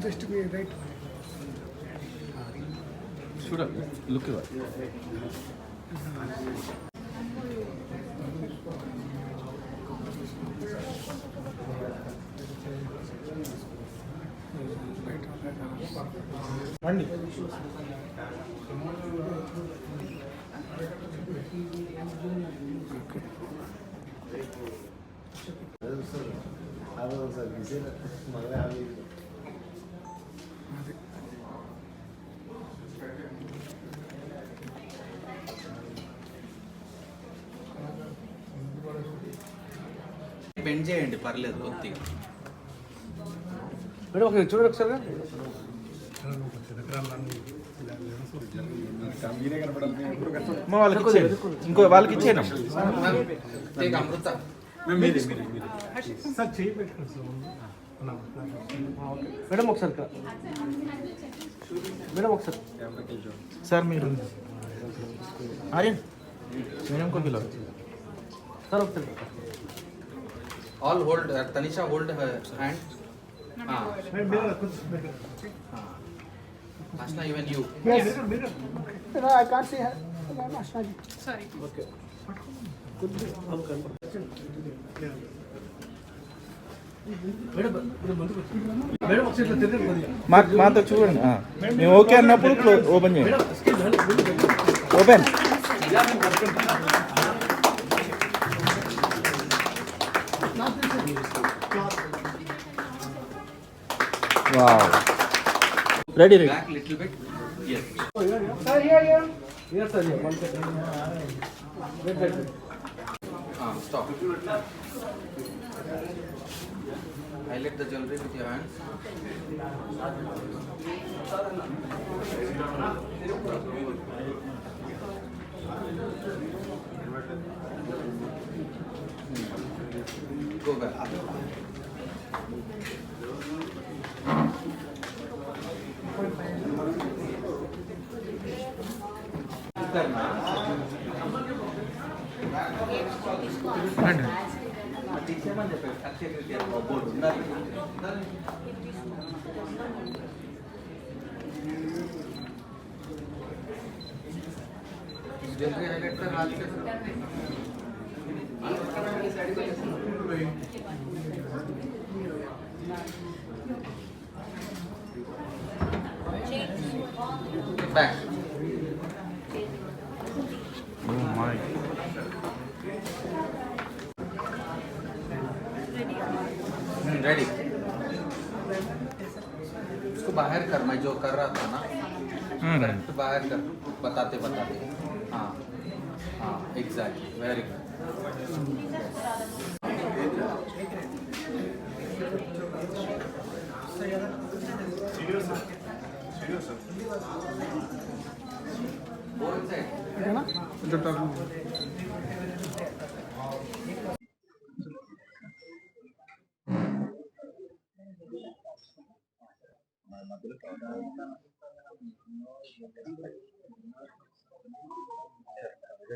Just be right. Should I look at it? Randy. Bend చేయండి పర్లేదు కొద్దిగా madam ఒక చూడండి ఒకసారి వాళ్ళకి ఇంకో వాళ్ళకి ఇచ్చేయండి అమృత మేడం ఒకసారి మేడం ఒకసారి సార్ మీరు ఆర్యన్ మేడం को बुलाओ సార్ ఒకసారి all hold Tanisha hold hand Ashna, even you. Yes. No, I can't see her. Ashna ji. Sorry. Okay. Could be. Madam ఒకసారి తిరగండి మాతో చూడండి మేము ఓకే అన్నప్పుడు ఓపెన్ చేయండి open wow ready ready Back little bit. Yes. Sir, here. Yes, sir. Wait. Stop. Highlight the jewelry with your hands. Go back. Back. Oh my. Ready. इसको बाहर कर, मैं जो कर रहा था ना तो बाहर कर बताते हाँ हाँ exactly very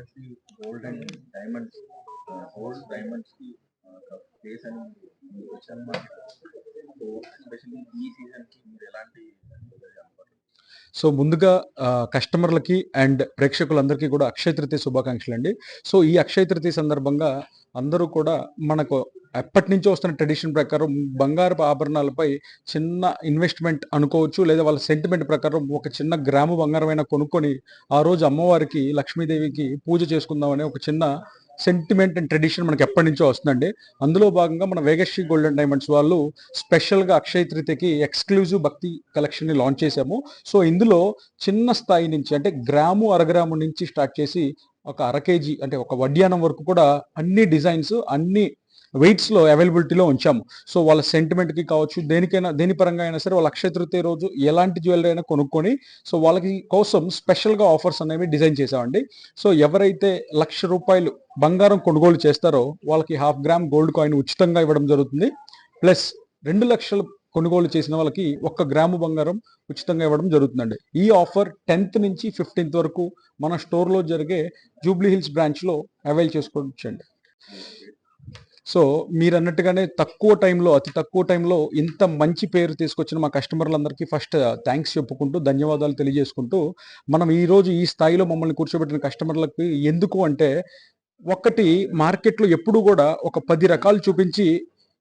good gold and diamonds gold diamonds की प्लेस అని వచ్చాను సో ఎస్పెషల్లీ ఈ సీజన్ కి మీరు ఎలాంటి సో ముందుగా కస్టమర్లకి అండ్ ప్రేక్షకులందరికీ కూడా అక్షయ తృతీయ శుభాకాంక్షలు అండి. సో ఈ అక్షయ తృతీయ సందర్భంగా అందరూ కూడా మనకు ఎప్పటి నుంచో వస్తున్న ట్రెడిషన్ ప్రకారం బంగారపు ఆభరణాలపై చిన్న ఇన్వెస్ట్మెంట్ అనుకోవచ్చు, లేదా వాళ్ళ సెంటిమెంట్ ప్రకారం ఒక చిన్న గ్రాము బంగారమైనా కొనుక్కొని ఆ రోజు అమ్మవారికి లక్ష్మీదేవికి పూజ చేసుకుందామనే ఒక చిన్న సెంటిమెంట్ అండ్ ట్రెడిషన్ మనకి ఎప్పటి నుంచో వస్తుందండి. అందులో భాగంగా మన వేగశ్రీ గోల్డ్ అండ్ డైమండ్స్ వాళ్ళు స్పెషల్గా అక్షయ తృతీయకి ఎక్స్క్లూజివ్ భక్తి కలెక్షన్ని లాంచ్ చేశాము. సో ఇందులో చిన్న స్థాయి నుంచి అంటే గ్రాము అరగ్రాము నుంచి స్టార్ట్ చేసి ఒక అర కేజీ అంటే ఒక వడ్యానం వరకు కూడా అన్ని డిజైన్స్ అన్ని వెయిట్స్లో అవైలబిలిటీలో ఉంచాము. సో వాళ్ళ సెంటిమెంట్కి కావచ్చు, దేని పరంగా అయినా సరే వాళ్ళ అక్షయ తృతీయ రోజు ఎలాంటి జ్యువెలరీ అయినా కొనుక్కొని సో వాళ్ళకి కోసం స్పెషల్గా ఆఫర్స్ అనేవి డిజైన్ చేసామండి. సో ఎవరైతే ₹1,00,000 బంగారం కొనుగోలు చేస్తారో వాళ్ళకి 1/2 గ్రామ్ గోల్డ్ కాయిన్ ఉచితంగా ఇవ్వడం జరుగుతుంది. ప్లస్ 2 లక్షలు కొనుగోలు చేసిన వాళ్ళకి 1 గ్రాము బంగారం ఉచితంగా ఇవ్వడం జరుగుతుందండి. ఈ ఆఫర్ 10th నుంచి 15th వరకు మన స్టోర్లో జరిగే జూబ్లీ హిల్స్ బ్రాంచ్లో అవైల్ చేసుకోవచ్చండి. సో మీరు అన్నట్టుగానే అతి తక్కువ టైంలో ఇంత మంచి పేరు తీసుకొచ్చిన మా కస్టమర్లందరికీ ఫస్ట్ థ్యాంక్స్ చెప్పుకుంటూ, ధన్యవాదాలు తెలియజేసుకుంటూ, మనం ఈరోజు ఈ స్థాయిలో మమ్మల్ని కూర్చోబెట్టిన కస్టమర్లకి ఎందుకు అంటే, ఒకటి మార్కెట్లో ఎప్పుడు కూడా ఒక 10 రకాలు చూపించి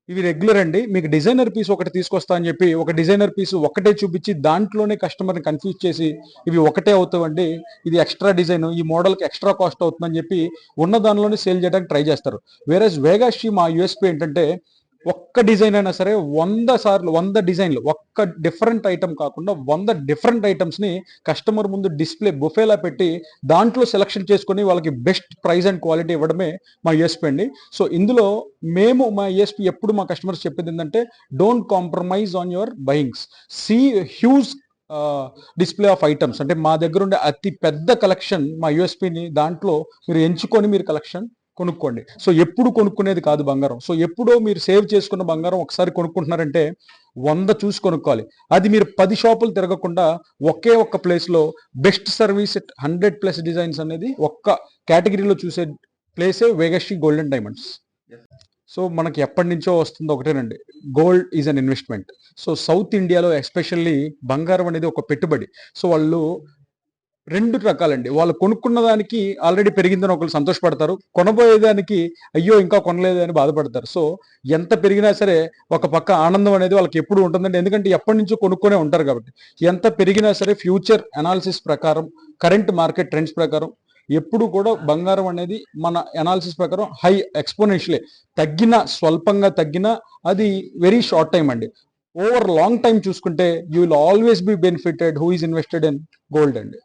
ఇవి రెగ్యులర్ అండి, మీకు డిజైనర్ పీస్ ఒకటి తీసుకొస్తా అని చెప్పి ఒక డిజైనర్ పీస్ ఒకటే చూపించి దాంట్లోనే కస్టమర్ని కన్ఫ్యూజ్ చేసి ఇవి ఒకటే అవుతావండి, ఇది ఎక్స్ట్రా డిజైన్, ఈ మోడల్కి ఎక్స్ట్రా కాస్ట్ అవుతుందని చెప్పి ఉన్న దానిలోనే సేల్ చేయడానికి ట్రై చేస్తారు. వేరేస్ వేగాశ్రీ మా యూఎస్పీ ఏంటంటే, ఒక్క డిజైన్ అయినా సరే 100 డిజైన్లు, ఒక్క డిఫరెంట్ ఐటమ్ కాకుండా 100 డిఫరెంట్ ఐటమ్స్ని కస్టమర్ ముందు డిస్ప్లే బుఫేలా పెట్టి దాంట్లో సెలెక్షన్ చేసుకొని వాళ్ళకి బెస్ట్ ప్రైస్ అండ్ క్వాలిటీ ఇవ్వడమే మా యూఎస్పీ అండి. సో ఇందులో మా యూఎస్పీ ఎప్పుడు మా కస్టమర్స్ చెప్పేది ఏంటంటే, don't compromise on your buyings, see huge display of items. అంటే మా దగ్గర ఉండే అతి పెద్ద కలెక్షన్ మా యూఎస్పీని, దాంట్లో మీరు ఎంచుకొని మీరు కలెక్షన్ కొనుక్కోండి. సో ఎప్పుడు కొనుక్కునేది కాదు బంగారం. సో ఎప్పుడో మీరు సేవ్ చేసుకున్న బంగారం ఒకసారి కొనుక్కుంటున్నారంటే 100 చూసి కొనుక్కోవాలి. అది మీరు 10 షాపులు తిరగకుండా ఒకే ఒక్క ప్లేస్లో బెస్ట్ సర్వీస్ 100+ డిజైన్స్ అనేది ఒక్క కేటగిరీలో చూసే ప్లేసే Vegasri gold and diamonds. So మనకి ఎప్పటి నుంచో వస్తుంది ఒకటేనండి, gold is an investment. So south ఇండియాలో ఎస్పెషల్లీ బంగారం అనేది ఒక పెట్టుబడి. సో వాళ్ళు 2 రకాలండి, వాళ్ళు కొనుక్కున్న దానికి ఆల్రెడీ పెరిగిందని ఒకళ్ళు సంతోషపడతారు, కొనబోయేదానికి అయ్యో ఇంకా కొనలేదు అని బాధపడతారు. సో ఎంత పెరిగినా సరే ఒక పక్క ఆనందం అనేది వాళ్ళకి ఎప్పుడు ఉంటుందండి, ఎందుకంటే ఎప్పటి నుంచో కొనుక్కొనే ఉంటారు కాబట్టి. ఎంత పెరిగినా సరే ఫ్యూచర్ అనాలిసిస్ ప్రకారం, కరెంట్ మార్కెట్ ట్రెండ్స్ ప్రకారం ఎప్పుడు కూడా బంగారం అనేది మన అనాలిసిస్ ప్రకారం హై ఎక్స్పోనెన్షియలే, స్వల్పంగా తగ్గినా అది వెరీ షార్ట్ టైం అండి. ఓవర్ లాంగ్ టైం చూసుకుంటే you will always be benefited who is invested in gold అండి.